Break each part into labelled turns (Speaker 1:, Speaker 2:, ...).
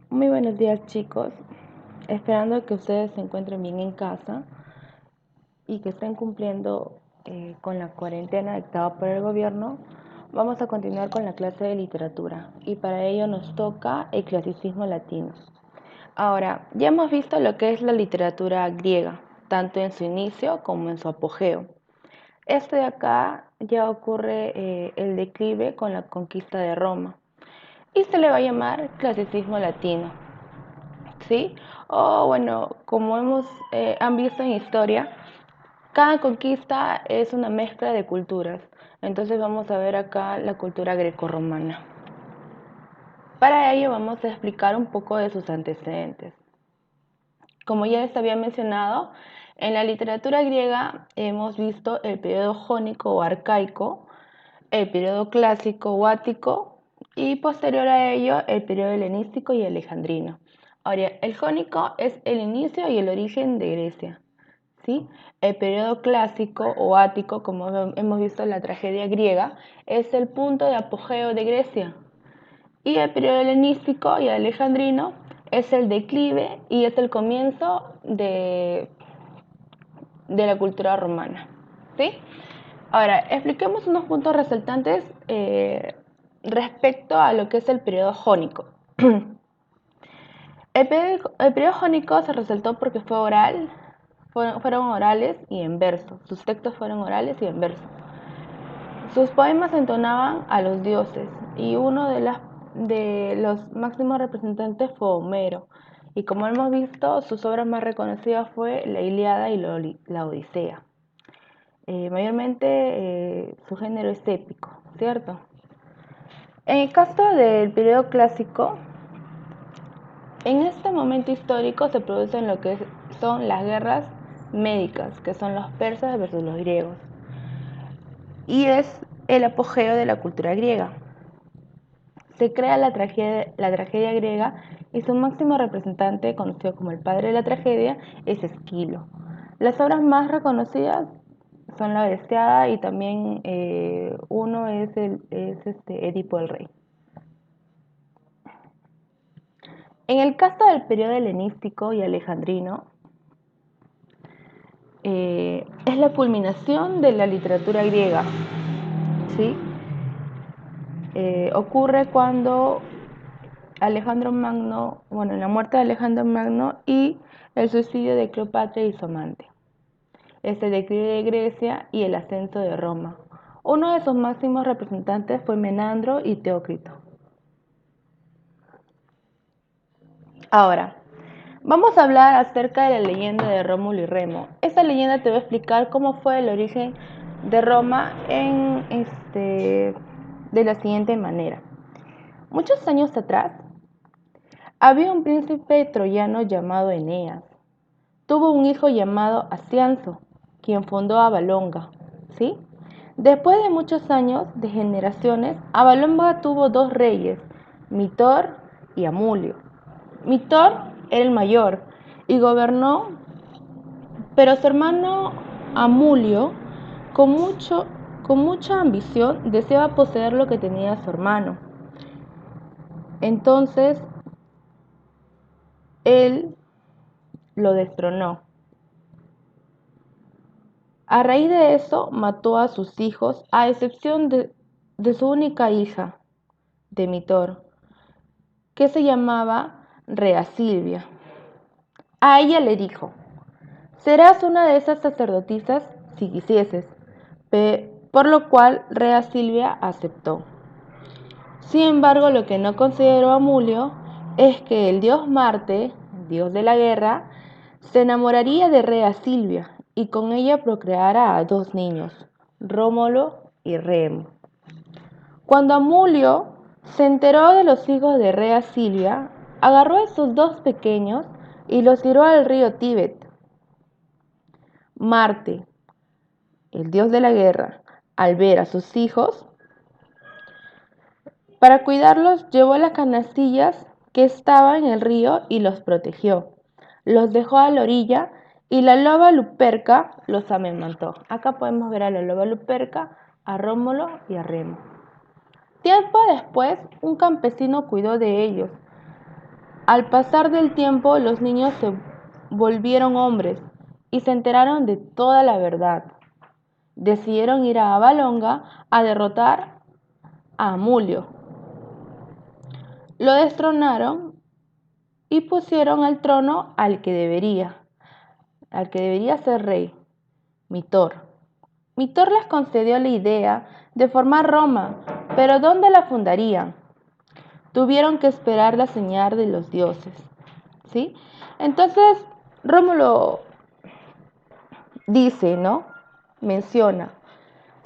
Speaker 1: Muy buenos días, chicos. Esperando que ustedes se encuentren bien en casa y que estén cumpliendo con la cuarentena dictada por el gobierno. Vamos a continuar con la clase de literatura y para ello nos toca el clasicismo latino. Ahora, ya hemos visto lo que es la literatura griega, tanto en su inicio como en su apogeo. Este de acá ya ocurre el declive con la conquista de Roma y se le va a llamar clasicismo latino. ¿Sí? O bueno, como han visto en historia, cada conquista es una mezcla de culturas. Entonces vamos a ver acá la cultura grecorromana. Para ello vamos a explicar un poco de sus antecedentes. Como ya les había mencionado, en la literatura griega hemos visto el periodo jónico o arcaico, el periodo clásico o ático y posterior a ello el periodo helenístico y alejandrino. Ahora, el jónico es el inicio y el origen de Grecia, ¿sí? El periodo clásico o ático, como hemos visto en la tragedia griega, es el punto de apogeo de Grecia. Y el periodo helenístico y alejandrino es el declive y es el comienzo de la cultura romana, ¿sí? Ahora, expliquemos unos puntos resaltantes respecto a lo que es el periodo jónico. El periodo jónico se resaltó porque fue oral, fueron orales y en verso. Sus textos fueron orales y en verso. Sus poemas entonaban a los dioses y uno de los máximos representantes fue Homero. Y como hemos visto, sus obras más reconocidas fue la Ilíada y la Odisea. Mayormente su género es épico, ¿cierto? En el caso del periodo clásico, en este momento histórico se producen lo que son las guerras médicas, que son los persas versus los griegos, y es el apogeo de la cultura griega. Se crea la tragedia griega y su máximo representante, conocido como el padre de la tragedia, es Esquilo. Las obras más reconocidas son la Odisea y también uno es Edipo el Rey. En el caso del periodo helenístico y alejandrino, es la culminación de la literatura griega, ¿sí? Ocurre cuando Alejandro Magno, bueno, la muerte de Alejandro Magno y el suicidio de Cleopatra y su amante, este declive de Grecia y el ascenso de Roma. Uno de sus máximos representantes fue Menandro y Teócrito. Ahora, vamos a hablar acerca de la leyenda de Rómulo y Remo. Esta leyenda te va a explicar cómo fue el origen de Roma de la siguiente manera. Muchos años atrás, había un príncipe troyano llamado Eneas. Tuvo un hijo llamado Asianzo, quien fundó Avalonga, ¿sí? Después de muchos años de generaciones, Avalonga tuvo dos reyes, Mitor y Amulio. Mitor era el mayor y gobernó, pero su hermano Amulio, con mucha ambición, deseaba poseer lo que tenía su hermano. Entonces, él lo destronó. A raíz de eso, mató a sus hijos, a excepción de su única hija, de Mitor, que se llamaba Rea Silvia. A ella le dijo: serás una de esas sacerdotisas si quisieses, por lo cual Rea Silvia aceptó. Sin embargo, lo que no consideró Amulio es que el dios Marte, dios de la guerra, se enamoraría de Rea Silvia y con ella procreara a dos niños, Rómulo y Remo. Cuando Amulio se enteró de los hijos de Rea Silvia, agarró a esos dos pequeños y los tiró al río Tíbet. Marte, el dios de la guerra, al ver a sus hijos, para cuidarlos llevó las canastillas que estaban en el río y los protegió. Los dejó a la orilla y la loba Luperca los amamantó. Acá podemos ver a la loba Luperca, a Rómulo y a Remo. Tiempo después, un campesino cuidó de ellos. Al pasar del tiempo, los niños se volvieron hombres y se enteraron de toda la verdad. Decidieron ir a Avalonga a derrotar a Amulio. Lo destronaron y pusieron al trono al que debería ser rey, Mitor. Mitor les concedió la idea de formar Roma, pero ¿dónde la fundarían? Tuvieron que esperar la señal de los dioses, ¿sí? Entonces, Rómulo dice, ¿no? Menciona,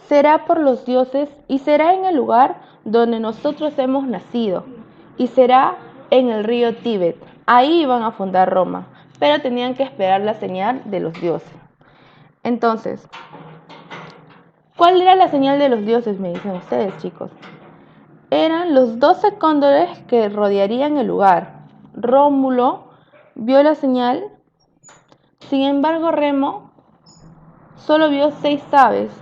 Speaker 1: será por los dioses y será en el lugar donde nosotros hemos nacido y será en el río Tíbet. Ahí iban a fundar Roma, pero tenían que esperar la señal de los dioses. Entonces, ¿cuál era la señal de los dioses? Me dicen ustedes, chicos. Eran los 12 cóndores que rodearían el lugar. Rómulo vio la señal, sin embargo Remo solo vio 6 aves.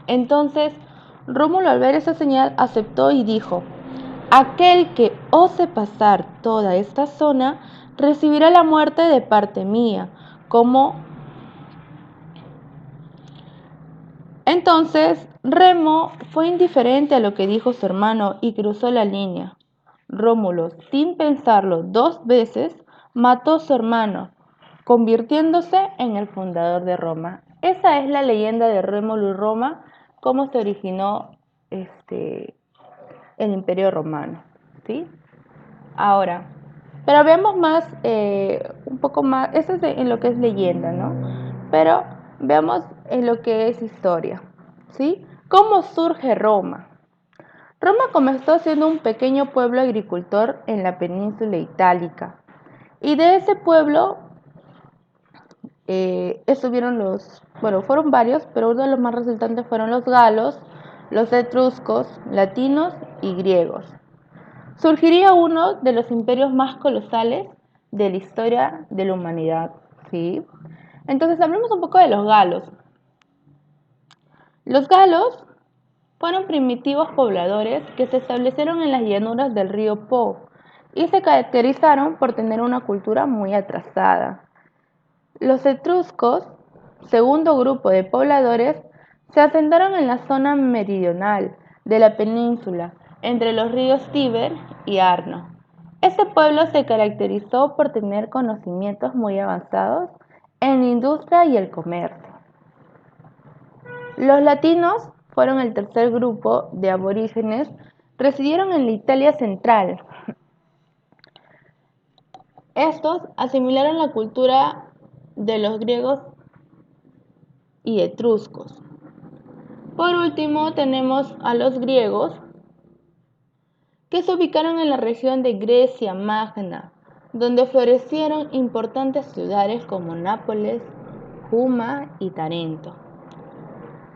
Speaker 1: Entonces Rómulo, al ver esa señal, aceptó y dijo: aquel que ose pasar toda esta zona recibirá la muerte de parte mía. Entonces Remo fue indiferente a lo que dijo su hermano y cruzó la línea. Rómulo, sin pensarlo 2 veces, mató a su hermano, convirtiéndose en el fundador de Roma. Esa es la leyenda de Rómulo y Roma, cómo se originó el Imperio Romano, ¿sí? Ahora, pero veamos más, un poco más, eso es en lo que es leyenda, ¿no? Pero veamos en lo que es historia, ¿sí? ¿Cómo surge Roma? Roma comenzó siendo un pequeño pueblo agricultor en la península itálica. Y de ese pueblo fueron varios, pero uno de los más resultantes fueron los galos, los etruscos, latinos y griegos. Surgiría uno de los imperios más colosales de la historia de la humanidad, ¿sí? Entonces hablemos un poco de los galos. Los galos fueron primitivos pobladores que se establecieron en las llanuras del río Po y se caracterizaron por tener una cultura muy atrasada. Los etruscos, segundo grupo de pobladores, se asentaron en la zona meridional de la península, entre los ríos Tíber y Arno. Este pueblo se caracterizó por tener conocimientos muy avanzados en la industria y el comercio. Los latinos fueron el tercer grupo de aborígenes, residieron en la Italia central. Estos asimilaron la cultura de los griegos y etruscos. Por último, tenemos a los griegos, que se ubicaron en la región de Grecia Magna, donde florecieron importantes ciudades como Nápoles, Cuma y Tarento.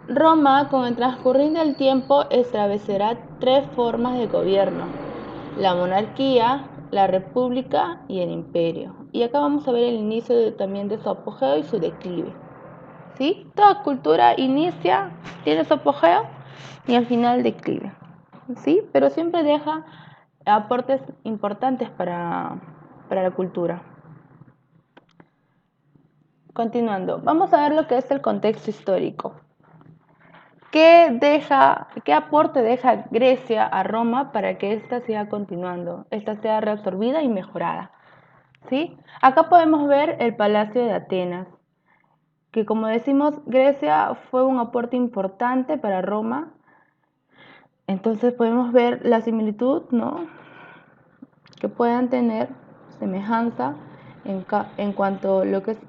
Speaker 1: Roma, con el transcurrir del tiempo, establecerá 3 formas de gobierno: la monarquía, la república y el imperio. Y acá vamos a ver el inicio también de su apogeo y su declive, ¿sí? Toda cultura inicia, tiene su apogeo y al final declive, ¿sí? Pero siempre deja aportes importantes para la cultura. Continuando, vamos a ver lo que es el contexto histórico. ¿Qué aporte deja Grecia a Roma para que ésta siga continuando, ésta sea reabsorbida y mejorada? ¿Sí? Acá podemos ver el Palacio de Atenas, que, como decimos, Grecia fue un aporte importante para Roma. Entonces podemos ver la similitud, ¿no?, que puedan tener semejanza en cuanto a lo que es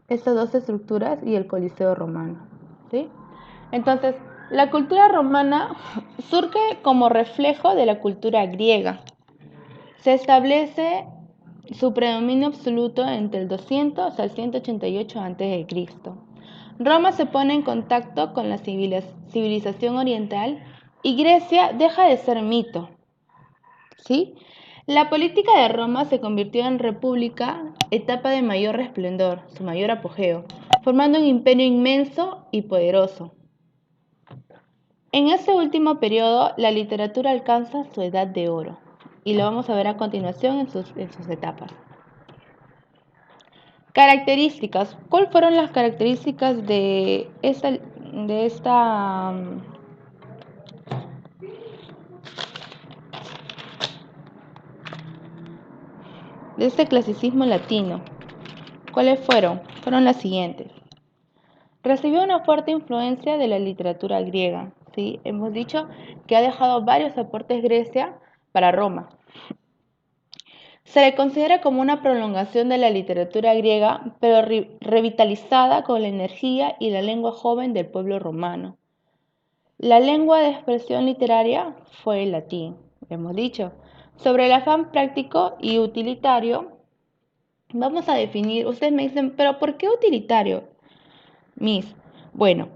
Speaker 1: estas 2 estructuras y el Coliseo romano, ¿sí? Entonces, la cultura romana surge como reflejo de la cultura griega. Se establece su predominio absoluto entre el 200 al 188 a.C. Roma se pone en contacto con la civilización oriental y Grecia deja de ser mito, ¿sí? La política de Roma se convirtió en república, etapa de mayor resplendor, su mayor apogeo, formando un imperio inmenso y poderoso. En este último periodo, la literatura alcanza su edad de oro. y lo vamos a ver a continuación en sus etapas. Características. ¿Cuáles fueron las características de este clasicismo latino? ¿Cuáles fueron? Fueron las siguientes. Recibió una fuerte influencia de la literatura griega, ¿sí? Hemos dicho que ha dejado varios aportes Grecia para Roma. Se le considera como una prolongación de la literatura griega, pero revitalizada con la energía y la lengua joven del pueblo romano. La lengua de expresión literaria fue el latín, hemos dicho. Sobre el afán práctico y utilitario, vamos a definir, ustedes me dicen, pero ¿por qué utilitario, Miss? Bueno,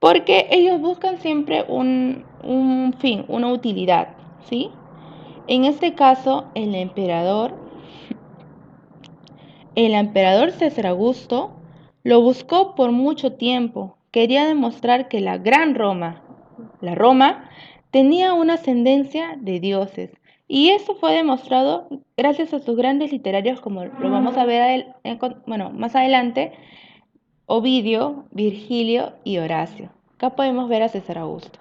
Speaker 1: porque ellos buscan siempre un fin, una utilidad, ¿sí? En este caso, el emperador César Augusto lo buscó por mucho tiempo. Quería demostrar que la Roma, tenía una ascendencia de dioses. Y eso fue demostrado gracias a sus grandes literarios, como lo vamos a ver más adelante, Ovidio, Virgilio y Horacio. Acá podemos ver a César Augusto.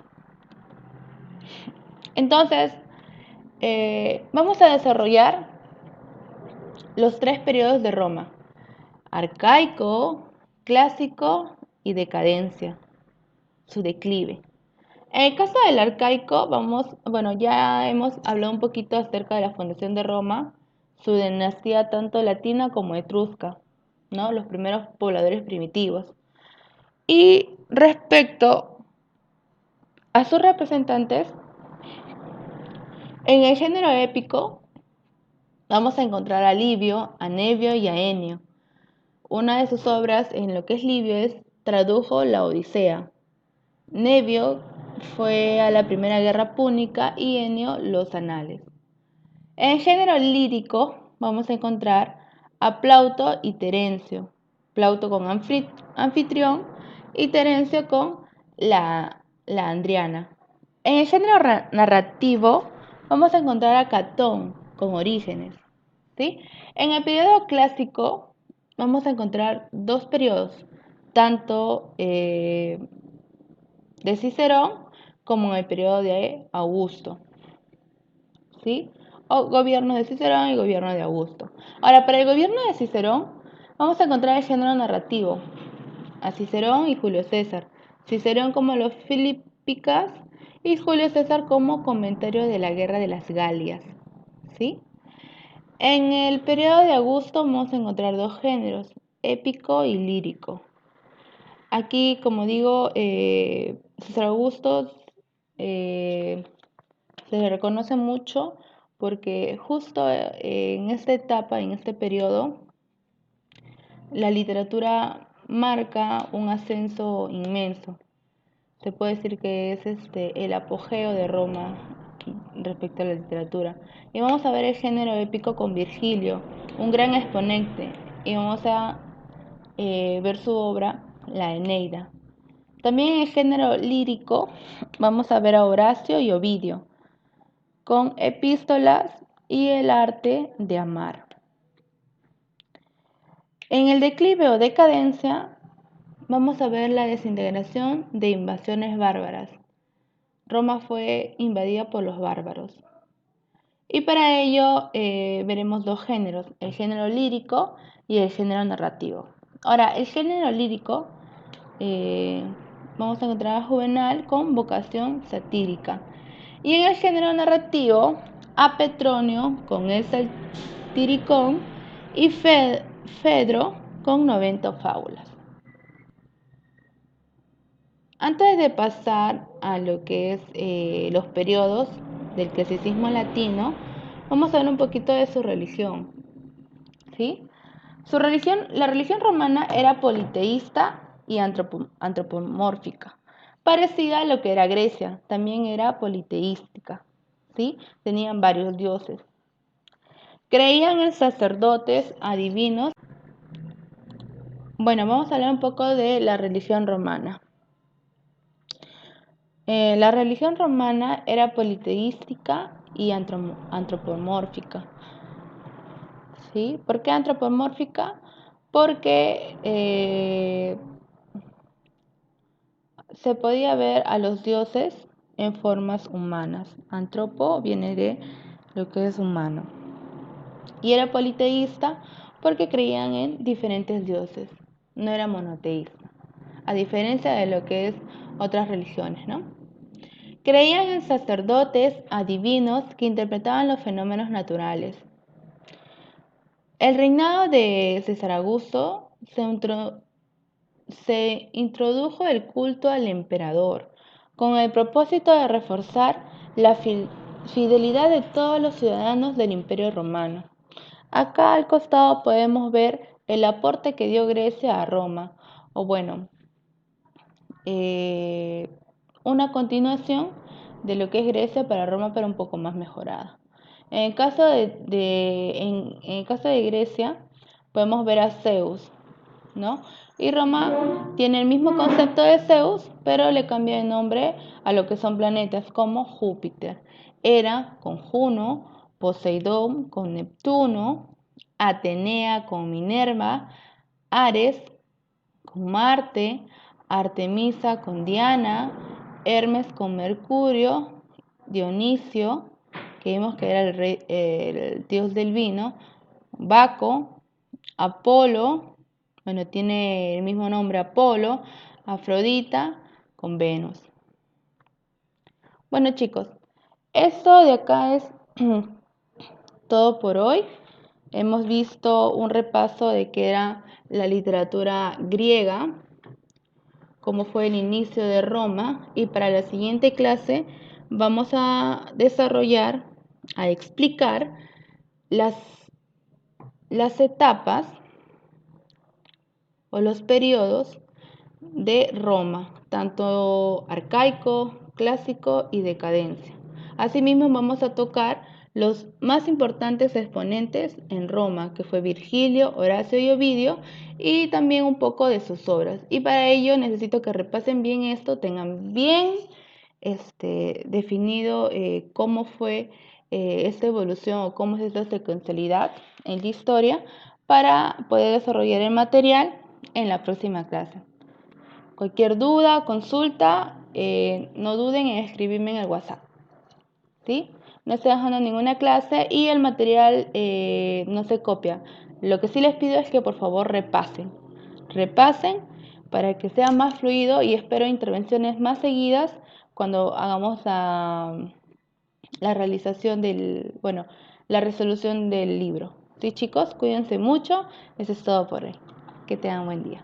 Speaker 1: Entonces, vamos a desarrollar los 3 periodos de Roma: arcaico, clásico y decadencia, su declive. En el caso del arcaico, ya hemos hablado un poquito acerca de la fundación de Roma, su dinastía tanto latina como etrusca, ¿no? Los primeros pobladores primitivos. Y respecto a sus representantes, en el género épico vamos a encontrar a Livio, a Nevio y a Enio. Una de sus obras en lo que es Livio tradujo la Odisea. Nevio fue a la Primera Guerra Púnica y Enio los Anales. En género lírico vamos a encontrar a Plauto y Terencio. Plauto con Anfitrión y Terencio con la Andriana. En el género narrativo vamos a encontrar a Catón con Orígenes, ¿sí? En el periodo clásico vamos a encontrar 2 periodos, tanto de Cicerón como en el periodo de Augusto, ¿sí? O gobierno de Cicerón y gobierno de Augusto. Ahora, para el gobierno de Cicerón vamos a encontrar el género narrativo, a Cicerón y Julio César. Cicerón como los Filipicas y Julio César como comentario de la guerra de las Galias, ¿sí? En el periodo de Augusto vamos a encontrar 2 géneros, épico y lírico. Aquí, como digo, César Augusto se le reconoce mucho porque justo en esta etapa, en este periodo, la literatura marca un ascenso inmenso. Se puede decir que es el apogeo de Roma respecto a la literatura. Y vamos a ver el género épico con Virgilio, un gran exponente, y vamos a ver su obra, la Eneida. También en el género lírico vamos a ver a Horacio y Ovidio, con epístolas y el arte de amar. En el declive o decadencia vamos a ver la desintegración de invasiones bárbaras. Roma fue invadida por los bárbaros. Y para ello veremos 2 géneros, el género lírico y el género narrativo. Ahora, el género lírico vamos a encontrar a Juvenal con vocación satírica. Y en el género narrativo a Petronio con el Satiricón y Fedro con 90 fábulas. Antes de pasar a lo que es los periodos del clasicismo latino, vamos a ver un poquito de su religión, ¿sí? La religión romana era politeísta y antropomórfica, parecida a lo que era Grecia, también era politeística, ¿sí? Tenían varios dioses. Creían en sacerdotes, adivinos. Bueno, vamos a hablar un poco de la religión romana. La religión romana era politeística y antropomórfica. ¿Sí? ¿Por qué antropomórfica? Porque se podía ver a los dioses en formas humanas. Antropo viene de lo que es humano. Y era politeísta porque creían en diferentes dioses, no era monoteísta, a diferencia de lo que es otras religiones, ¿no? Creían en sacerdotes, adivinos que interpretaban los fenómenos naturales. El reinado de César Augusto se introdujo el culto al emperador con el propósito de reforzar la fidelidad de todos los ciudadanos del Imperio Romano. Acá al costado podemos ver el aporte que dio Grecia a Roma, o bueno, una continuación de lo que es Grecia para Roma, pero un poco más mejorada. En el caso en el caso de Grecia, podemos ver a Zeus, ¿no? Y Roma tiene el mismo concepto de Zeus, pero le cambia de nombre a lo que son planetas como Júpiter. Hera con Juno, Poseidón con Neptuno, Atenea con Minerva, Ares con Marte, Artemisa con Diana, Hermes con Mercurio, Dionisio, que vimos que era el dios del vino, Baco, Apolo, bueno, tiene el mismo nombre Apolo, Afrodita con Venus. Bueno chicos, esto de acá es todo por hoy. Hemos visto un repaso de qué era la literatura griega, cómo fue el inicio de Roma, y para la siguiente clase vamos a desarrollar, a explicar las etapas o los periodos de Roma, tanto arcaico, clásico y decadencia. Asimismo vamos a tocar los más importantes exponentes en Roma, que fue Virgilio, Horacio y Ovidio, y también un poco de sus obras. Y para ello necesito que repasen bien esto, tengan bien definido cómo fue esta evolución o cómo es esta secuencialidad en la historia para poder desarrollar el material en la próxima clase. Cualquier duda, consulta, no duden en escribirme en el WhatsApp. ¿Sí? No estoy dejando ninguna clase y el material no se copia. Lo que sí les pido es que por favor repasen. Repasen para que sea más fluido y espero intervenciones más seguidas cuando hagamos la realización la resolución del libro. ¿Sí, chicos? Cuídense mucho. Eso es todo por hoy. Que tengan buen día.